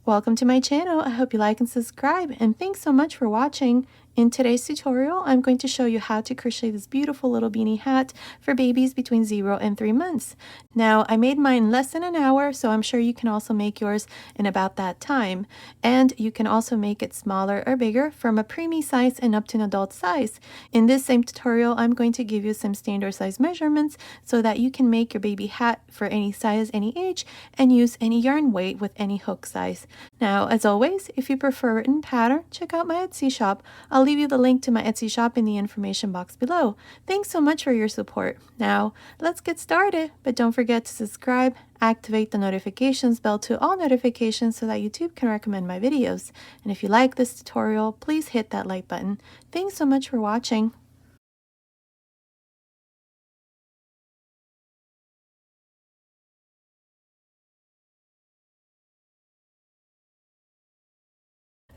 Welcome to my channel. I hope you like and subscribe, and thanks so much for watching. In today's tutorial, I'm going to show you how to crochet this beautiful little beanie hat for babies between 0 and 3 months. Now, I made mine in less than an hour, so I'm sure you can also make yours in about that time. And you can also make it smaller or bigger from a preemie size and up to an adult size. In this same tutorial, I'm going to give you some standard size measurements so that you can make your baby hat for any size, any age, and use any yarn weight with any hook size. Now, as always, if you prefer written pattern, check out my Etsy shop. I'll leave you the link to my Etsy shop in the information box below. Thanks so much for your support. Now, let's get started, but don't forget to subscribe, activate the notifications bell to all notifications so that YouTube can recommend my videos. And if you like this tutorial, please hit that like button. Thanks so much for watching.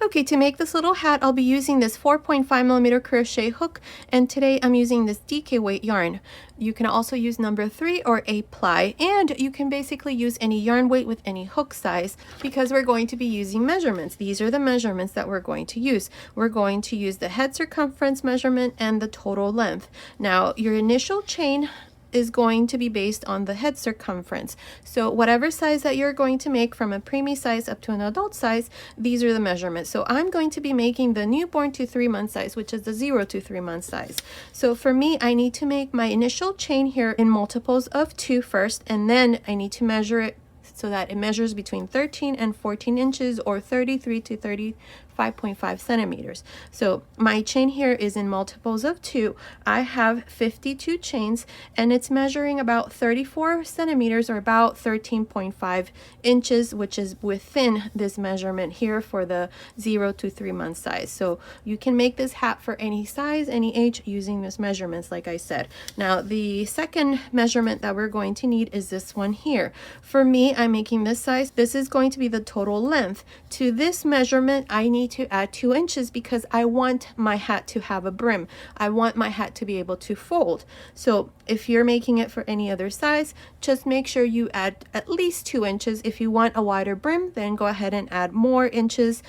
Okay, to make this little hat, I'll be using this 4.5mm crochet hook, and today I'm using this DK weight yarn. You can also use number 3 or 8 ply, and you can basically use any yarn weight with any hook size because we're going to be using measurements. These are the measurements that we're going to use. We're going to use the head circumference measurement and the total length. Now, your initial chain is going to be based on the head circumference. So whatever size that you're going to make from a preemie size up to an adult size, these are the measurements. So I'm going to be making the newborn to 3 month size, which is the 0 to 3 month size. So for me, I need to make my initial chain here in multiples of 2 first, and then I need to measure it so that it measures between 13 and 14 inches or 33 to 35.5 centimeters. So my chain here is in multiples of 2. I have 52 chains, and it's measuring about 34 centimeters or about 13.5 inches, which is within this measurement here for the 0 to 3 month size. So you can make this hat for any size, any age using these measurements, like I said. Now, the second measurement that we're going to need is this one here. For me, I'm making this size. This is going to be the total length. To this measurement, I need to add 2 inches because I want my hat to have a brim. I want my hat to be able to fold. So if you're making it for any other size, just make sure you add at least 2 inches. If you want a wider brim, then go ahead and add more inches.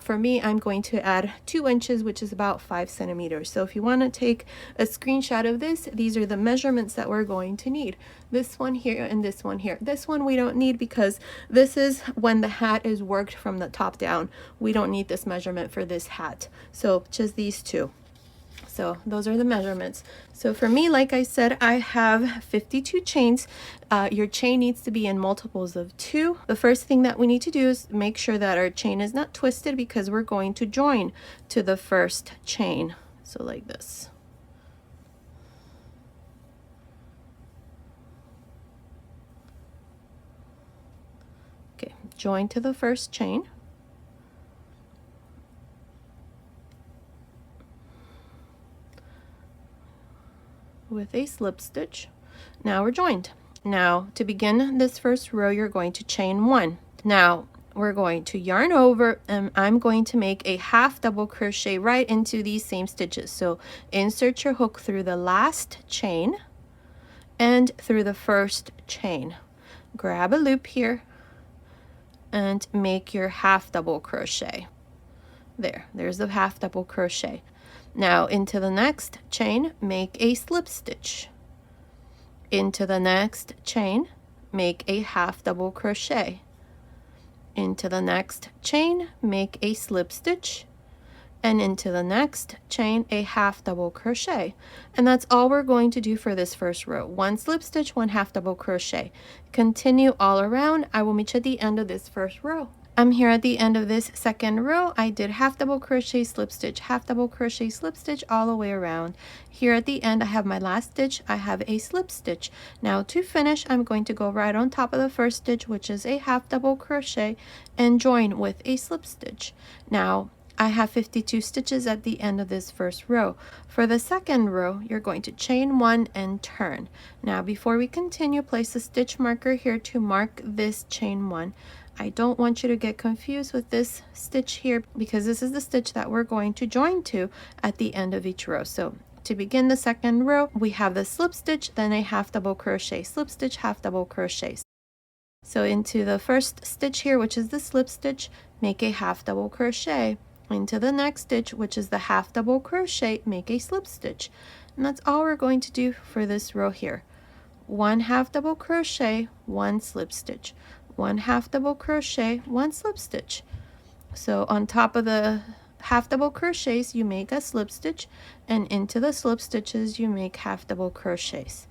For me, I'm going to add 2 inches, which is about 5 centimeters. So if you want to take a screenshot of this, these are the measurements that we're going to need. This one here and this one here. This one we don't need because this is when the hat is worked from the top down. We don't need this measurement for this hat. So just these two. So those are the measurements. So for me, like I said, I have 52 chains. Your chain needs to be in multiples of 2. The first thing that we need to do is make sure that our chain is not twisted because we're going to join to the first chain. So like this. Okay, join to the first chain. With a slip stitch. Now we're joined. Now to begin this first row, you're going to chain 1. Now we're going to yarn over, and I'm going to make a half double crochet right into these same stitches. So insert your hook through the last chain and through the first chain. Grab a loop here and make your half double crochet. There's the half double crochet. Now into the next chain, make a slip stitch. Into the next chain, make a half double crochet. Into the next chain, make a slip stitch. And into the next chain, a half double crochet. And that's all we're going to do for this first row. 1 slip stitch, 1 half double crochet. Continue all around. I will meet you at the end of this first row. I'm here at the end of this second row. I did half double crochet, slip stitch, half double crochet, slip stitch all the way around. Here at the end, I have my last stitch. I have a slip stitch. Now to finish, I'm going to go right on top of the first stitch, which is a half double crochet, and join with a slip stitch. Now I have 52 stitches at the end of this first row. For the second row, you're going to chain 1 and turn. Now before we continue, place a stitch marker here to mark this chain 1. I don't want you to get confused with this stitch here because this is the stitch that we're going to join to at the end of each row. So to begin the second row, we have the slip stitch, then a half double crochet, slip stitch, half double crochet. So into the first stitch here, which is the slip stitch, make a half double crochet. Into the next stitch, which is the half double crochet, make a slip stitch. And that's all we're going to do for this row here. One half double crochet, one slip stitch, one half double crochet, one slip stitch. So on top of the half double crochets you make a slip stitch, and into the slip stitches you make half double crochets.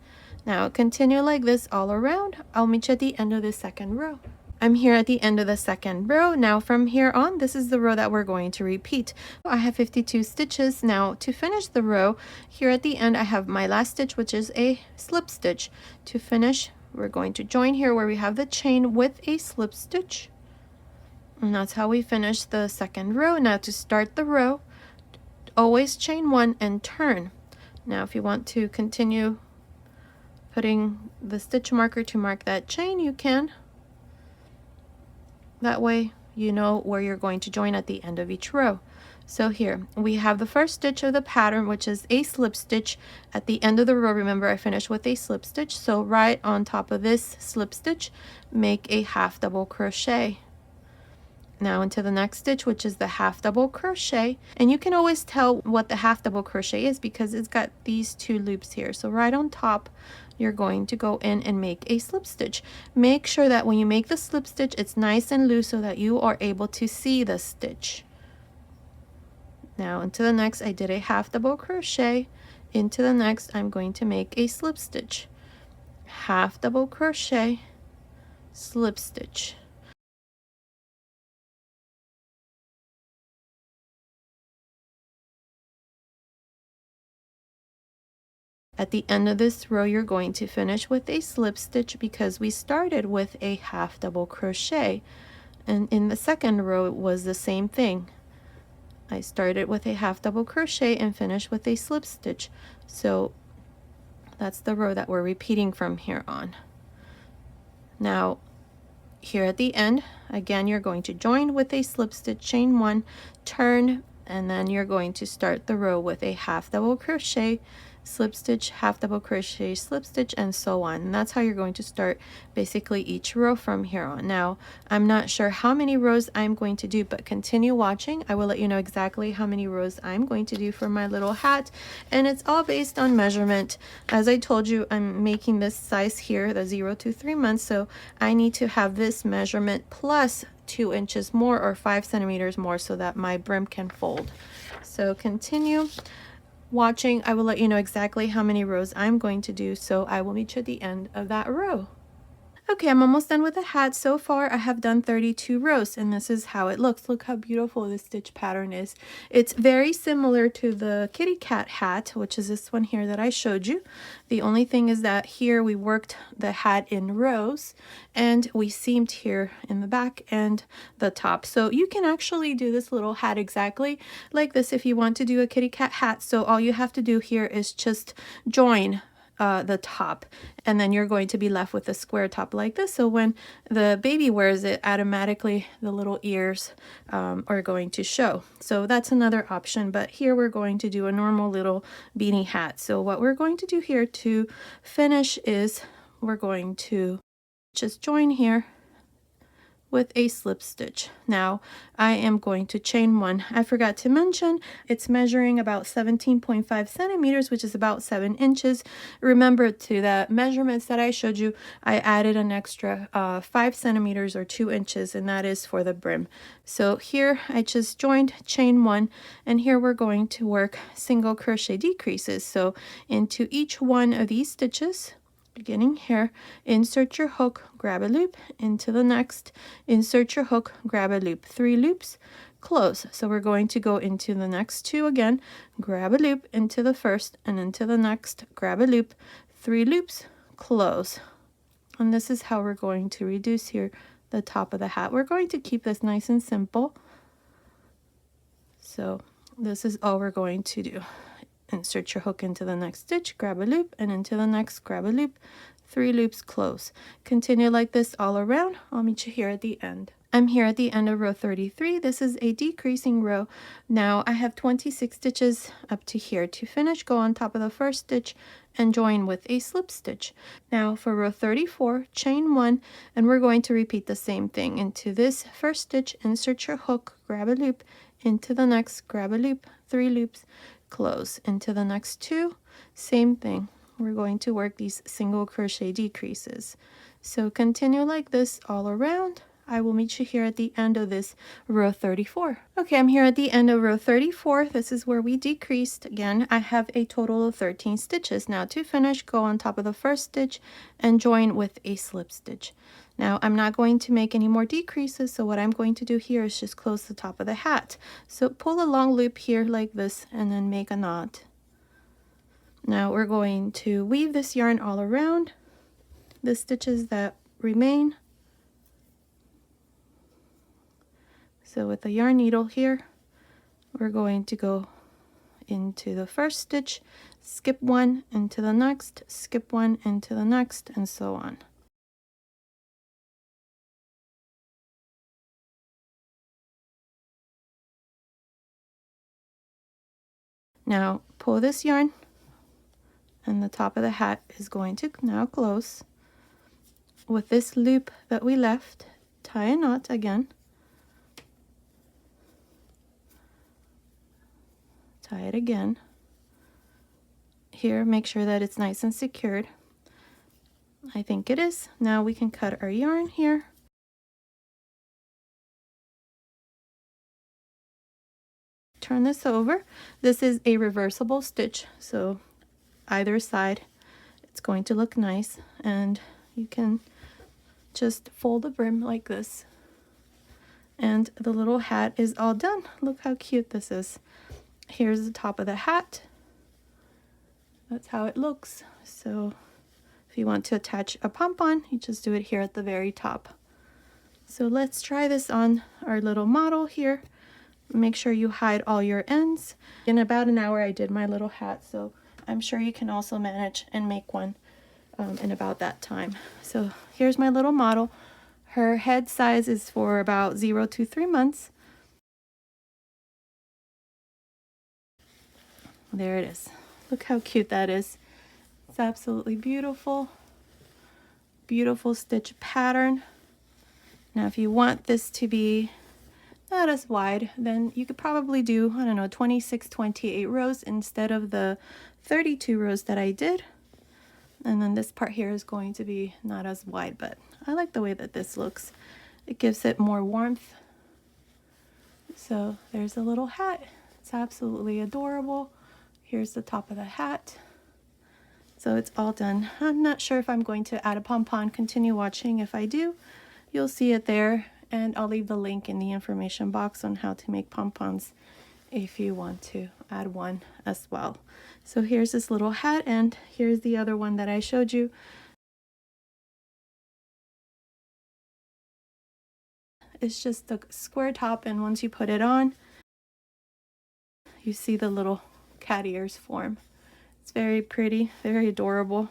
Now continue like this all around. I'll meet you at the end of the second row. I'm here at the end of the second row. Now from here on, this is the row that we're going to repeat. I have 52 stitches. Now to finish the row, here at the end I have my last stitch, which is a slip stitch. To finish, we're going to join here where we have the chain with a slip stitch. And that's how we finish the second row. Now to start the row, always chain one and turn. Now if you want to continue putting the stitch marker to mark that chain, you can. That way you know where you're going to join at the end of each row. So here we have the first stitch of the pattern, which is a slip stitch. At the end of the row, remember I finished with a slip stitch, so right on top of this slip stitch make a half double crochet. Now into the next stitch, which is the half double crochet, and you can always tell what the half double crochet is because it's got these two loops here. So right on top you're going to go in and make a slip stitch. Make sure that when you make the slip stitch it's nice and loose so that you are able to see the stitch. Now into the next I did a half double crochet. Into the next I'm going to make a slip stitch, half double crochet, slip stitch. At the end of this row you're going to finish with a slip stitch because we started with a half double crochet, and in the second row it was the same thing. I started with a half double crochet and finished with a slip stitch. So that's the row that we're repeating from here on. Now here at the end again you're going to join with a slip stitch, chain one, turn, and then you're going to start the row with a half double crochet, slip stitch, half double crochet, slip stitch, and so on. And that's how you're going to start basically each row from here on. Now I'm not sure how many rows I'm going to do, but continue watching. I will let you know exactly how many rows I'm going to do for my little hat, and it's all based on measurement. As I told you, I'm making this size here, the 0 to 3 months, so I need to have this measurement plus 2 inches more or 5 centimeters more so that my brim can fold. So continue watching. I will let you know exactly how many rows I'm going to do, so I will meet you at the end of that row. Okay, I'm almost done with the hat. So far I have done 32 rows, and this is how it looks. Look how beautiful this stitch pattern is. It's very similar to the kitty cat hat, which is this one here that I showed you. The only thing is that here we worked the hat in rows and we seamed here in the back and the top. So you can actually do this little hat exactly like this if you want to do a kitty cat hat. So all you have to do here is just join the top, and then you're going to be left with a square top like this. So when the baby wears it, automatically the little ears are going to show. So that's another option, but here we're going to do a normal little beanie hat. So what we're going to do here to finish is we're going to just join here with a slip stitch. Now I am going to chain one. I forgot to mention it's measuring about 17.5 centimeters, which is about 7 inches. Remember, to the measurements that I showed you, I added an extra 5 centimeters or 2 inches, and that is for the brim. So here I just joined, chain one, and here we're going to work single crochet decreases. So into each one of these stitches, beginning here, insert your hook, grab a loop, into the next, insert your hook, grab a loop, 3 loops, close. So we're going to go into the next 2 again, grab a loop into the first, and into the next, grab a loop, 3 loops, close. And this is how we're going to reduce here the top of the hat. We're going to keep this nice and simple. So this is all we're going to do. Insert your hook into the next stitch, grab a loop, and into the next, grab a loop, 3 loops, close. Continue like this all around. I'll meet you here at the end. I'm here at the end of row 33. This is a decreasing row. Now I have 26 stitches up to here. To finish, go on top of the first stitch and join with a slip stitch. Now for row 34, chain 1, and we're going to repeat the same thing. Into this first stitch, insert your hook, grab a loop, into the next, grab a loop, 3 loops, close. Into the next 2, same thing. We're going to work these single crochet decreases. So continue like this all around. I will meet you here at the end of this row 34. Okay, I'm here at the end of row 34. This is where we decreased. Again, I have a total of 13 stitches. Now to finish, go on top of the first stitch and join with a slip stitch. Now I'm not going to make any more decreases, so what I'm going to do here is just close the top of the hat. So pull a long loop here like this and then make a knot. Now we're going to weave this yarn all around the stitches that remain. So with the yarn needle here, we're going to go into the first stitch, skip 1 into the next, skip 1 into the next, and so on. Now pull this yarn, and the top of the hat is going to now close. With this loop that we left, tie a knot again. Tie it again. Here, make sure that it's nice and secured. I think it is. Now we can cut our yarn here. Turn this over. This is a reversible stitch, so either side it's going to look nice, and you can just fold the brim like this. And the little hat is all done. Look how cute this is. Here's the top of the hat. That's how it looks. So if you want to attach a pom-pom, you just do it here at the very top. So let's try this on our little model here. Make sure you hide all your ends. In about an hour I did my little hat, so I'm sure you can also manage and make one in about that time. So here's my little model. Her head size is for about 0 to 3 months. There it is. Look how cute that is. It's absolutely beautiful. Beautiful stitch pattern. Now if you want this to be not as wide, then you could probably do, I don't know, 26, 28 rows instead of the 32 rows that I did. And then this part here is going to be not as wide, but I like the way that this looks. It gives it more warmth. So there's a little hat. It's absolutely adorable. Here's the top of the hat. So it's all done. I'm not sure if I'm going to add a pom-pom. Continue watching. If I do, you'll see it there. And I'll leave the link in the information box on how to make pom-poms if you want to add one as well. So here's this little hat, and here's the other one that I showed you. It's just a square top, and once you put it on, you see the little cat ears form. It's very pretty, very adorable.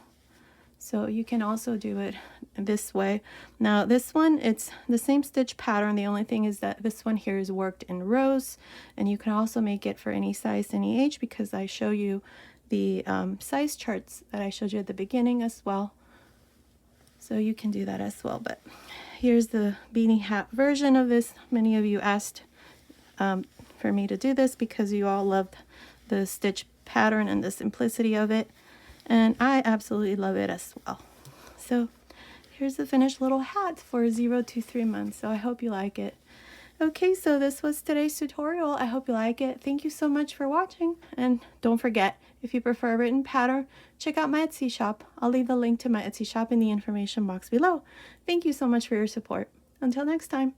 So you can also do it this way. Now this one, it's the same stitch pattern. The only thing is that this one here is worked in rows, and you can also make it for any size, any age, because I show you the size charts that I showed you at the beginning as well. So you can do that as well. But here's the beanie hat version of this. Many of you asked for me to do this because you all loved the stitch pattern and the simplicity of it, and I absolutely love it as well. So here's the finished little hat for 0 to 3 months. So I hope you like it. Okay, so this was today's tutorial. I hope you like it. Thank you so much for watching, and don't forget, if you prefer a written pattern, check out my Etsy shop. I'll leave the link to my Etsy shop in the information box below. Thank you so much for your support. Until next time.